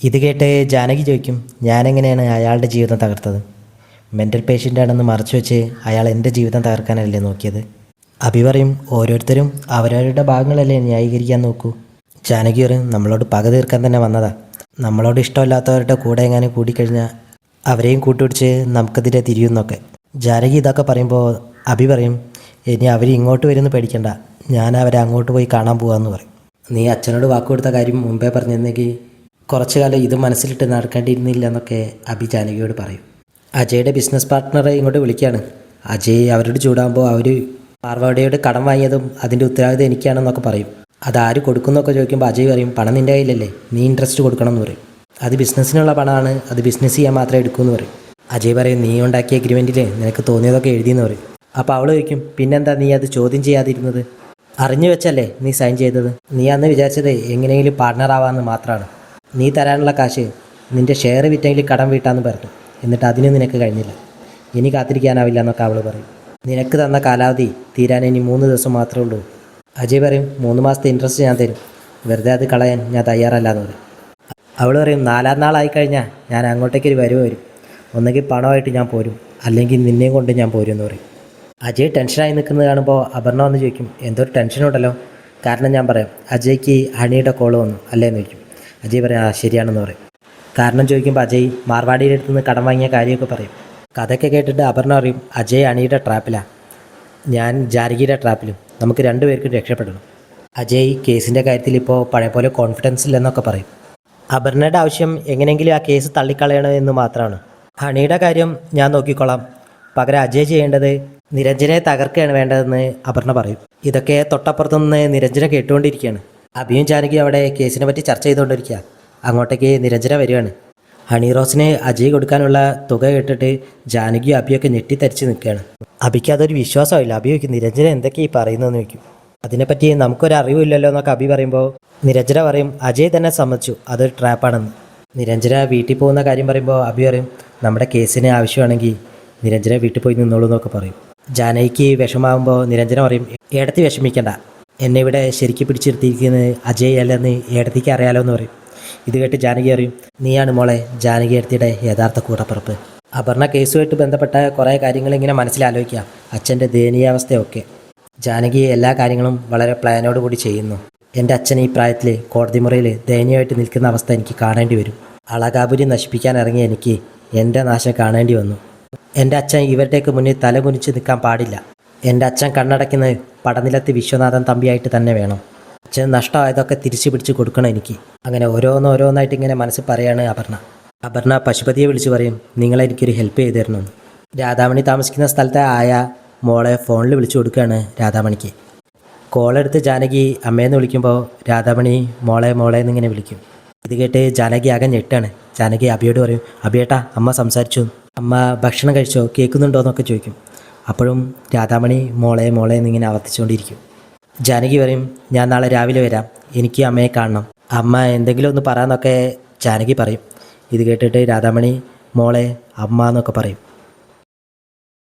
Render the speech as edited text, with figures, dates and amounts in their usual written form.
ഇത് കേട്ട് ജാനകി ചോദിക്കും, ഞാനെങ്ങനെയാണ് അയാളുടെ ജീവിതം തകർത്തത്? മെൻ്റൽ പേഷ്യൻ്റാണെന്ന് മറച്ചു വെച്ച് അയാൾ എൻ്റെ ജീവിതം തകർക്കാനല്ലേ നോക്കിയത്? അഭി പറയും, ഓരോരുത്തരും അവരവരുടെ ഭാഗങ്ങളല്ലേ ന്യായീകരിക്കാൻ നോക്കൂ. ജാനകി പറയും, നമ്മളോട് പക തീർക്കാൻ തന്നെ വന്നതാ. നമ്മളോട് ഇഷ്ടമില്ലാത്തവരുടെ കൂടെ എങ്ങാനും കൂടിക്കഴിഞ്ഞാൽ അവരെയും കൂട്ടുപിടിച്ച് നമുക്കെതിരെ തിരിയുന്നൊക്കെ. ജാനകി ഇതൊക്കെ പറയുമ്പോൾ അഭി പറയും, ഇനി അവർ ഇങ്ങോട്ട് വരുമെന്ന് പേടിക്കണ്ട, ഞാൻ അവരെ അങ്ങോട്ട് പോയി കാണാൻ പോകാമെന്ന് പറയും. നീ അച്ഛനോട് വാക്ക് കൊടുത്ത കാര്യം മുമ്പേ പറഞ്ഞിരുന്നെങ്കിൽ കുറച്ചു കാലം ഇത് മനസ്സിലിട്ട് നടക്കേണ്ടിയിരുന്നില്ല എന്നൊക്കെ അഭി ജാനകിയോട് പറയും. അജയുടെ ബിസിനസ് പാർട്ട്ണറെ ഇങ്ങോട്ട് വിളിക്കുകയാണ്. അജയ് അവരോട് ചൂടാകുമ്പോൾ അവർ പാർവതിയോട് കടം വാങ്ങിയതും അതിൻ്റെ ഉത്തരവാദിത്തം എനിക്കാണെന്നൊക്കെ പറയും. അതാര് കൊടുക്കുന്നൊക്കെ ചോദിക്കുമ്പോൾ അജയ് പറയും, പണം നിൻ്റെ കയ്യിലല്ലേ, നീ ഇൻട്രസ്റ്റ് കൊടുക്കണം എന്ന് പറയും. അത് ബിസിനസ്സിനുള്ള പണമാണ്, അത് ബിസിനസ് ചെയ്യാൻ മാത്രമേ എടുക്കൂ എന്ന് പറയും. അജയ് പറയും, നീ ഉണ്ടാക്കിയ എഗ്രിമെൻറ്റിൽ നിനക്ക് തോന്നിയതൊക്കെ എഴുതിയെന്ന് പറയും. അപ്പോൾ അവൾ ചോദിക്കും, പിന്നെന്താ നീ അത് ചോദ്യം ചെയ്യാതിരുന്നത്? അറിഞ്ഞു വെച്ചല്ലേ നീ സൈൻ ചെയ്തത്? നീ അന്ന് വിചാരിച്ചത് എങ്ങനെയെങ്കിലും പാർട്ട്ണർ ആവാമെന്ന് മാത്രമാണ്. നീ തരാനുള്ള കാശ് നിൻ്റെ ഷെയർ വിറ്റെങ്കിൽ കടം വീട്ടാന്ന് പറഞ്ഞു, എന്നിട്ട് അതിന് നിനക്ക് കഴിഞ്ഞില്ല. ഇനി കാത്തിരിക്കാനാവില്ല എന്നൊക്കെ അവൾ പറയും. നിനക്ക് തന്ന കാലാവധി തീരാൻ ഇനി 3 ദിവസം മാത്രമേ ഉള്ളൂ. അജയ് പറയും, 3 മാസത്തെ ഇൻട്രസ്റ്റ് ഞാൻ തരും, വെറുതെ അത് കളയാൻ ഞാൻ തയ്യാറല്ല എന്ന് പറയും. അവൾ പറയും, 4-ാം നാളായിക്കഴിഞ്ഞാൽ ഞാൻ അങ്ങോട്ടേക്കൊരു വരും, ഒന്നെങ്കിൽ പണമായിട്ട് ഞാൻ പോരും, അല്ലെങ്കിൽ നിന്നെയും കൊണ്ട് ഞാൻ പോരും എന്ന് പറയും. അജയ് ടെൻഷനായി നിൽക്കുന്നത് കാണുമ്പോൾ അപർണ വന്ന് ചോദിക്കും, എന്തൊരു ടെൻഷനുണ്ടല്ലോ. കാരണം ഞാൻ പറയാം, അജയ്ക്ക് ഹണിയുടെ കോള് വന്നു അല്ലേന്ന് ചോദിക്കും. അജയ് പറയും, ആ ശരിയാണെന്ന് പറയും. കാരണം ചോദിക്കുമ്പോൾ അജയ് മാർവാടിയുടെ അടുത്ത് നിന്ന് കടം വാങ്ങിയ കാര്യമൊക്കെ പറയും. കഥയൊക്കെ കേട്ടിട്ട് അപർണ പറയും, അജയ് അണിയുടെ ട്രാപ്പിലാണ്, ഞാൻ ജാനകിയുടെ ട്രാപ്പിലും, നമുക്ക് 2 പേർക്കും രക്ഷപ്പെടണം. അജയ് കേസിൻ്റെ കാര്യത്തിൽ ഇപ്പോൾ പഴയ പോലെ കോൺഫിഡൻസ് ഇല്ലെന്നൊക്കെ പറയും. അപർണയുടെ ആവശ്യം എങ്ങനെയെങ്കിലും ആ കേസ് തള്ളിക്കളയണമെന്ന് മാത്രമാണ്. ഹണിയുടെ കാര്യം ഞാൻ നോക്കിക്കോളാം, പകരം അജയ് ചെയ്യേണ്ടത് നിരഞ്ജനെ തകർക്കുകയാണ് വേണ്ടതെന്ന് അപർണ പറയും. ഇതൊക്കെ തൊട്ടപ്പുറത്തുനിന്ന് നിരഞ്ജന കേട്ടുകൊണ്ടിരിക്കുകയാണ്. അഭിയും ജാനകിയും അവിടെ കേസിനെ പറ്റി ചർച്ച ചെയ്തുകൊണ്ടിരിക്കുക. അങ്ങോട്ടേക്ക് നിരഞ്ജന വരികയാണ്. ഹണി റോസിന് അജയ് കൊടുക്കാനുള്ള തുക കേട്ടിട്ട് ജാനകിയും അഭിയൊക്കെ ഞെട്ടിത്തരിച്ച് നിൽക്കുകയാണ്. അഭിക്ക് അതൊരു വിശ്വാസമായില്ല. അഭി ചോദിക്കും, നിരഞ്ജന എന്തൊക്കെയാണ് ഈ പറയുന്നതെന്ന് ചോദിക്കും. അതിനെപ്പറ്റി നമുക്കൊരറിവില്ലല്ലോ എന്നൊക്കെ അഭി പറയുമ്പോൾ നിരഞ്ജന പറയും, അജയ് തന്നെ സമ്മതിച്ചു അതൊരു ട്രാപ്പാണെന്ന്. നിരഞ്ജന വീട്ടിൽ പോകുന്ന കാര്യം പറയുമ്പോൾ അഭി പറയും, നമ്മുടെ കേസിന് ആവശ്യമാണെങ്കിൽ നിരഞ്ജന വീട്ടിൽ പോയി നിന്നോളൂ എന്നൊക്കെ പറയും. ജാനകിക്ക് വിഷമാകുമ്പോൾ നിരഞ്ജന പറയും, ഏടത്തി വിഷമിക്കണ്ട, എന്നെ ഇവിടെ ശരിക്ക് പിടിച്ചിരുത്തിയിരിക്കുന്നത് അജയ് അല്ലെന്ന് ഏടത്തിക്ക് അറിയാലോ എന്ന് പറയും. ഇത് കേട്ട് ജാനകി അറിയും, നീയാണ് മോളെ ജാനകി ഏടത്തിയുടെ യഥാർത്ഥ കൂടപ്പിറപ്പ്. അപർണ കേസുമായിട്ട് ബന്ധപ്പെട്ട കുറേ കാര്യങ്ങൾ ഇങ്ങനെ മനസ്സിലാലോചിക്കുക, അച്ഛൻ്റെ ദയനീയാവസ്ഥയൊക്കെ. ജാനകി എല്ലാ കാര്യങ്ങളും വളരെ പ്ലാനോട് കൂടി ചെയ്യുന്നു. എൻ്റെ അച്ഛൻ ഈ പ്രായത്തിൽ കോടതി മുറിയിൽ ദയനീയമായിട്ട് നിൽക്കുന്ന അവസ്ഥ എനിക്ക് കാണേണ്ടി വരും. അളകാപുരി നശിപ്പിക്കാൻ ഇറങ്ങിയ എനിക്ക് എൻ്റെ നാശം കാണേണ്ടി വന്നു. എൻ്റെ അച്ഛൻ ഇവരുടെയൊക്കെ മുന്നിൽ തലകുനിച്ച് നിൽക്കാൻ പാടില്ല. എൻ്റെ അച്ഛൻ കണ്ണടയ്ക്കുന്നത് പടനിലത്ത് വിശ്വനാഥൻ തമ്പിയായിട്ട് തന്നെ വേണം. അച്ഛൻ നഷ്ടമായതൊക്കെ തിരിച്ചു പിടിച്ച് കൊടുക്കണം എനിക്ക്. അങ്ങനെ ഓരോന്നായിട്ട് ഇങ്ങനെ മനസ്സിൽ പറയാണ് അപർണ. അപർണ പശുപതിയെ വിളിച്ച് പറയും, നിങ്ങളെനിക്കൊരു ഹെൽപ്പ് ചെയ്ത് തരണമെന്ന്. രാധാമണി താമസിക്കുന്ന സ്ഥലത്തെ ആയ മോളെ ഫോണിൽ വിളിച്ചു കൊടുക്കുകയാണ് രാധാമണിക്ക്. കോളെടുത്ത് ജാനകി അമ്മയെന്ന് വിളിക്കുമ്പോൾ രാധാമണി മോളെ എന്നിങ്ങനെ വിളിക്കും. ഇത് കേട്ട് ജാനകി ആകെ ഞെട്ടാണ്. ജാനകി അഭിയോട് പറയും, അഭിയേട്ടാ അമ്മ സംസാരിച്ചു, അമ്മ ഭക്ഷണം കഴിച്ചോ, കേൾക്കുന്നുണ്ടോ എന്നൊക്കെ ചോദിക്കും. അപ്പോഴും രാധാമണി മോളെ എന്നിങ്ങനെ ആവർത്തിച്ചുകൊണ്ടിരിക്കും. ജാനകി പറയും, ഞാൻ നാളെ രാവിലെ വരാം, എനിക്ക് അമ്മയെ കാണണം, അമ്മ എന്തെങ്കിലും ഒന്ന് പറയാമെന്നൊക്കെ ജാനകി പറയും. ഇത് കേട്ടിട്ട് രാധാമണി മോളെ അമ്മ എന്നൊക്കെ പറയും.